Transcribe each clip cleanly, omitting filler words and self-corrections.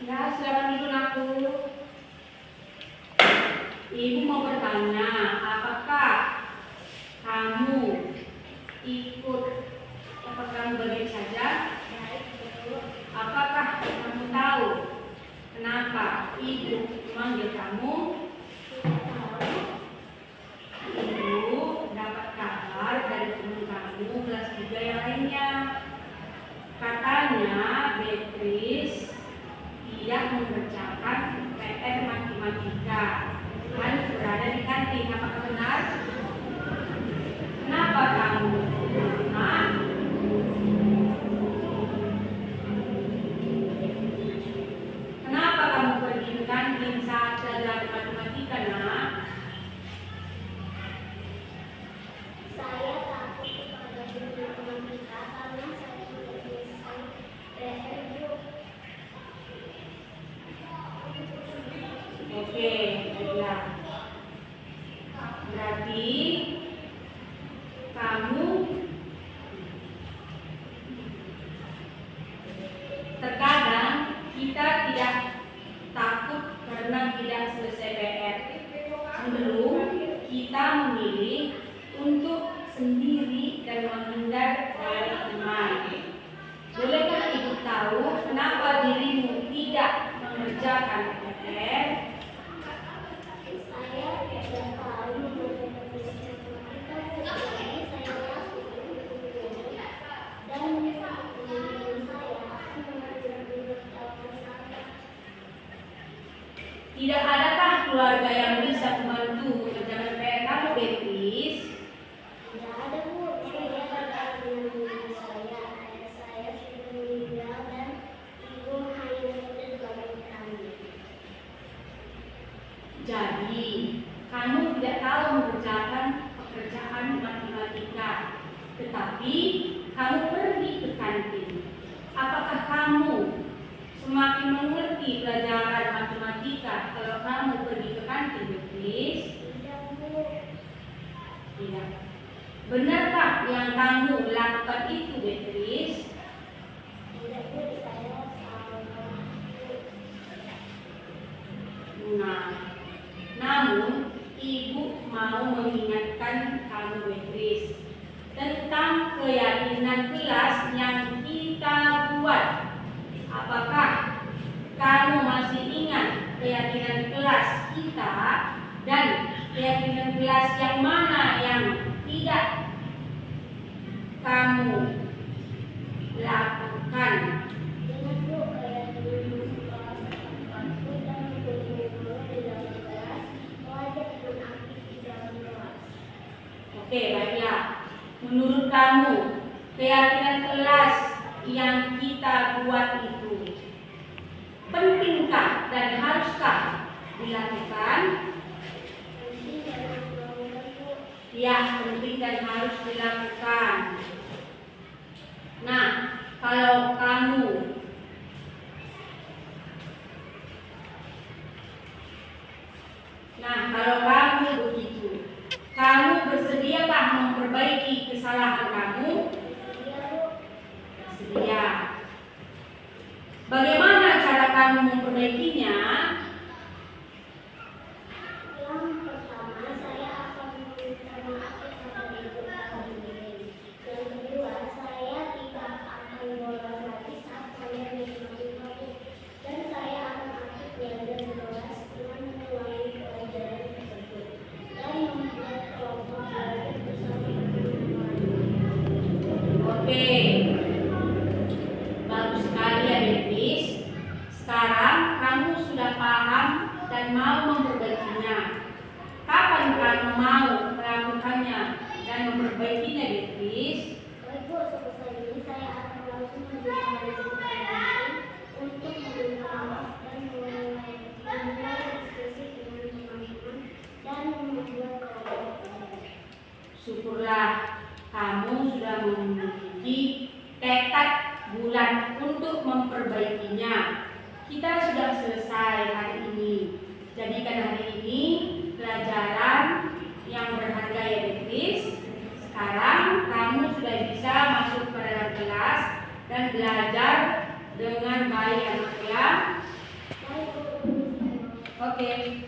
Ya, silakan duduk aku. Ibu mau bertanya, apakah kamu ikut program belajar saja? Apakah kamu tahu kenapa ibu memanggil kamu? Ibu dapat kabar dari teman kamu kelas 3 yang lainnya. Katanya Beatrice tidak mengerjakan PR matematika dan berada di kantin. Apakah benar? Kenapa kamu? Kenapa kamu pergi ke kantin saat belajar matematika, nak? Saya takut kepada guru matematika karena saya tidak selesai PR, Bu. Oke, baiklah. Berarti kamu terkadang kita tidak takut karena tidak selesai PR. Cenderung kita memilih untuk sendiri dan menghindar dari teman. Bolehkah ibu tahu kenapa dirimu tidak mengerjakan PR? Saya tidak tahu matematika, jadi saya takut guru dan teman-teman saya akan mengajar guru salah. Tidak adakah keluarga yang bisa membantu mengerjakan PR kamu, Beatrice? Tidak ada, Bu. Saya dekat dengan guru saya. Ayah saya sudah meninggal dan ibu hanya sebagai kami. Jadi, kamu tidak tahu mengerjakan pekerjaan matematika, tetapi kamu pergi ke kantin. Apakah kamu semakin mengerti pelajaran matematika kalau kamu pergi ke kantin, Beatrice? Tidak, Bu. Tidak. Benarkah yang kamu lakukan itu, Beatrice? Tidak, Bu. Saya salah. Nah, namun ibu mau mengingatkan kamu, Beatrice, tentang keyakinan kelas yang kita buat. Apakah kamu masih ingat keyakinan kelas kita dan keyakinan kelas yang mana yang tidak kamu lakukan? Ingat, Bu, kayak dulu sekolah aku dan guru-guru di dalam kelas wajib dan aktif di dalam kelas. Oke, baiklah. Menurut kamu, keyakinan kelas yang kita buat itu pentingkah dan haruskah dilakukan? Penting dan melakukan, Bu. Ya, penting dan harus dilakukan. Nah, kalau kamu begitu, kamu bersediakah memperbaiki kesalahan kamu? Bersedia, Bu. Bersedia. Bagaimana cara kamu memperbaikinya? Yang pertama, saya akan meminta maaf kepada ibu dan sendiri. Yang kedua, saya tidak akan bolos lagi saat saya menikmati waktu. Dan saya akan aktif belajar di kelas dengan mengulangi pelajaran tersebut dan membuat kelompok belajar bersama teman-teman. Oke, bagus sekali ya, Beatrice. Sekarang kamu sudah paham dan mau memperbaikinya. Kapan kamu mau melakukannya dan memperbaikinya, Beatrice? Baik, Bu, selesai ini saya akan langsung menjadi untuk meminta maaf dan memulai diskusi dengan teman-teman dan membuat kelompok belajar. Syukurlah kamu sudah memiliki tekad bulat untuk memperbaikinya. Kita sudah selesai hari ini. Jadikan hari ini pelajaran yang berharga ya, Beatrice. Sekarang kamu sudah bisa masuk ke dalam kelas dan belajar dengan baik, anak ya. Oke.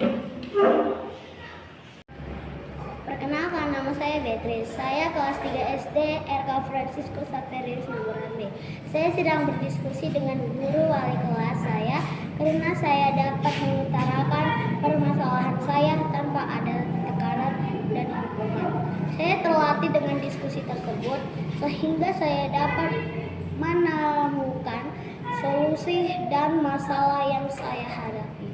Perkenalkan, nama saya Beatrice. Saya kelas 3 SD RK Francisco Xaverius Namuran B. Saya sedang berdiskusi dengan guru wali kelas saya karena saya dapat mengutarakan permasalahan saya tanpa ada tekanan dan hukuman. Saya terlatih dengan diskusi tersebut sehingga saya dapat menemukan solusi dan masalah yang saya hadapi.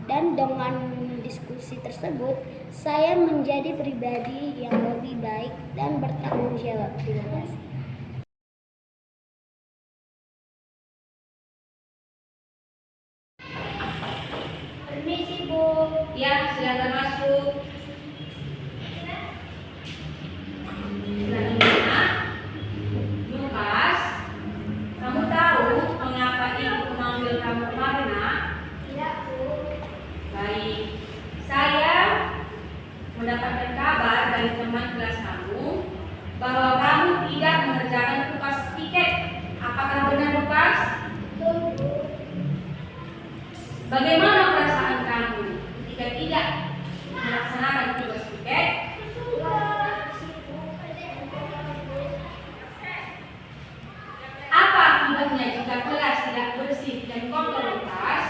Dan dengan diskusi tersebut, saya menjadi pribadi yang lebih baik dan bertanggung jawab. Terima kasih. Permisi, Bu. Ya, silakan masuk. Lukas, kamu tahu mengapa ibu memanggil kamu kemarin, Nak? Tidak, Bu. Baik, saya mendapatkan kabar dari teman kelas kamu bahwa kamu tidak mengerjakan tugas piket. Apakah benar, Lukas? Betul, Bu. Bagaimana perasaan kamu ketika tidak melaksanakan tugas piket? Apa akibatnya jika kelas tidak bersih dan kotor, Lukas?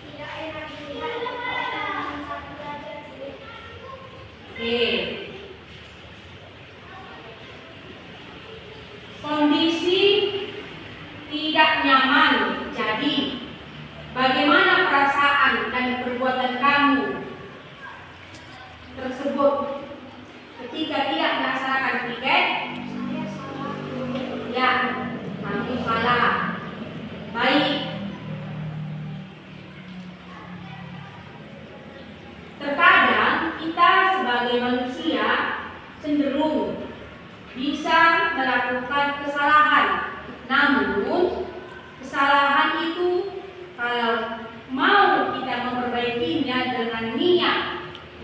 Tidak enak dilihat teman satu belajar, Bu. Oke. Kondisi tidak nyaman. Jadi, bagaimana perasaan dan perbuatan kamu tersebut ketika tidak melaksanakan piket? Saya salah, Bu. Ya, kamu salah. Baik. Terkadang kita sebagai manusia cenderung bisa melakukan kesalahan. Namun, kesalahan itu kalau mau kita memperbaikinya dengan niat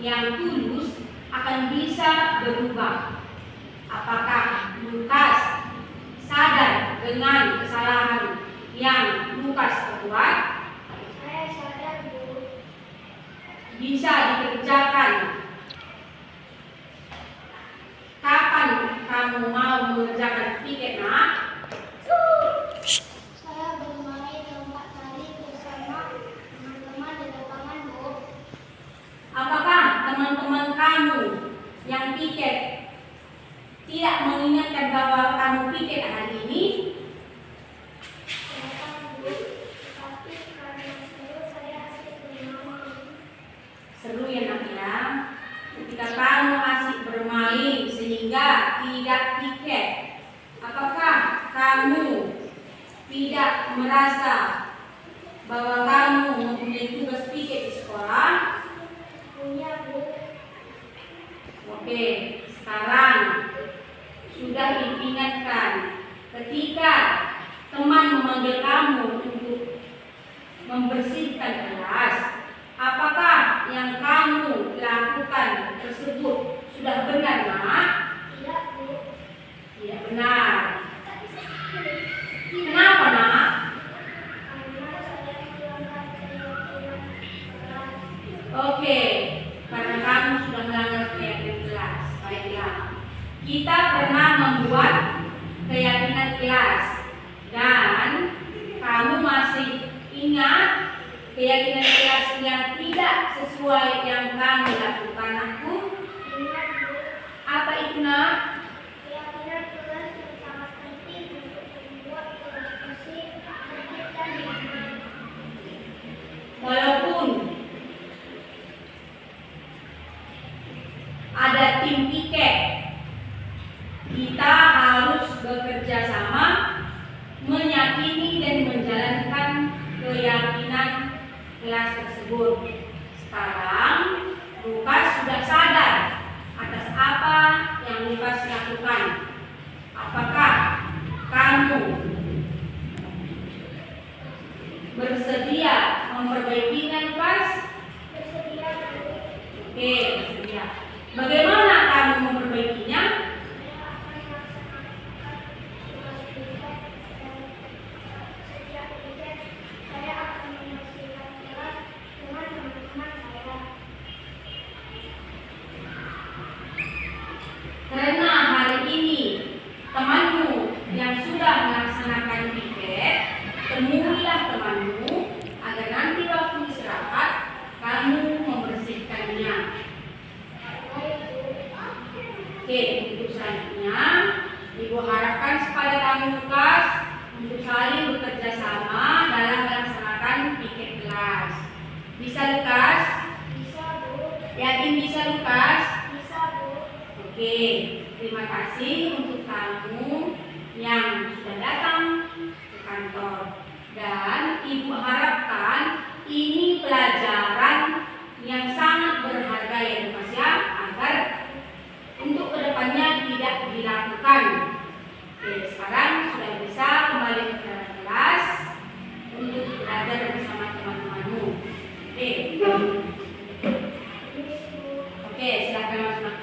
yang tulus akan bisa berubah. Apakah Lukas sadar dengan kesalahan yang Lukas perbuat? Saya sadar, Bu. Bisa dikerjakan. Kapan kamu mau mengerjakan piket, Nak? Saya bermain lompat tali bersama teman-teman di lapangan, Bu. Apakah teman-teman kamu yang piket tidak mengingatkan bahwa kamu piket hari ini? Silakan, Bu. Tapi karena seru, saya asik bermain. Seru ya, Nak, ya. Ketika kamu asik bermain sehingga tidak piket, apakah kamu tidak merasa bahwa kamu mempunyai tugas piket di sekolah? Punya, Bu. Oke, sekarang sudah diingatkan ketika teman memanggil kamu untuk membersihkan kelas, apakah yang kamu lakukan tersebut sudah benar, Nak? Tidak, Bu. Tidak benar. Kenapa, Nak? Karena saya melanggar keyakinan kelas. Oke, karena kamu sudah melanggar keyakinan kelas. Baiklah, kita pernah membuat keyakinan kelas dan kamu masih ingat keyakinan kelas yang tidak sesuai yang kamu lakukan, aku? Ingat, Bu. Apa itu, Nak? Keyakinan kelas yang sangat penting untuk membuat kelas bersih, tertib, dan nyaman. Walaupun ada tim piket, kita harus bekerja sama, meyakini dan menjalankan keyakinan kelas tersebut. Sekarang Lukas sudah sadar atas apa yang Lukas lakukan. Apakah kamu bersedia memperbaikinya, Lukas? Bersedia, Bu. Oke, bersedia. Bagaimana kamu memperbaikinya? Saya akan melaksanakan tugas piket dan setiap piket saya akan membersihkan kelas dengan teman-teman Bisa Lukas? Bisa, Bu. Yakin bisa Lukas? Bisa, Bu. Oke, terima kasih untuk kamu yang sudah datang ke kantor. Dan Ibu harapkan ini pelajaran yang sangat berharga ya Lukas ya, agar untuk kedepannya tidak dilakukan. Oke, sekarang sudah bisa kembali ke kelas untuk belajar bersama teman-temanmu. Oke, silakan masuk.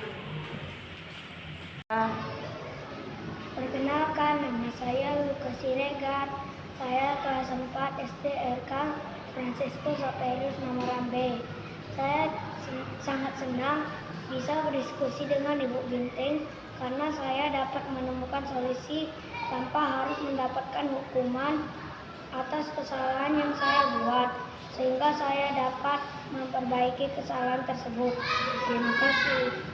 Perkenalkan, nama saya Lukas Siregar. Saya kelas 4 SD RK Francesco Saperius Mamaran B. Saya sangat senang bisa berdiskusi dengan Ibu Ginting karena saya dapat menemukan solusi tanpa harus mendapatkan hukuman atas kesalahan yang saya buat, sehingga saya dapat memperbaiki kesalahan tersebut. Terima kasih.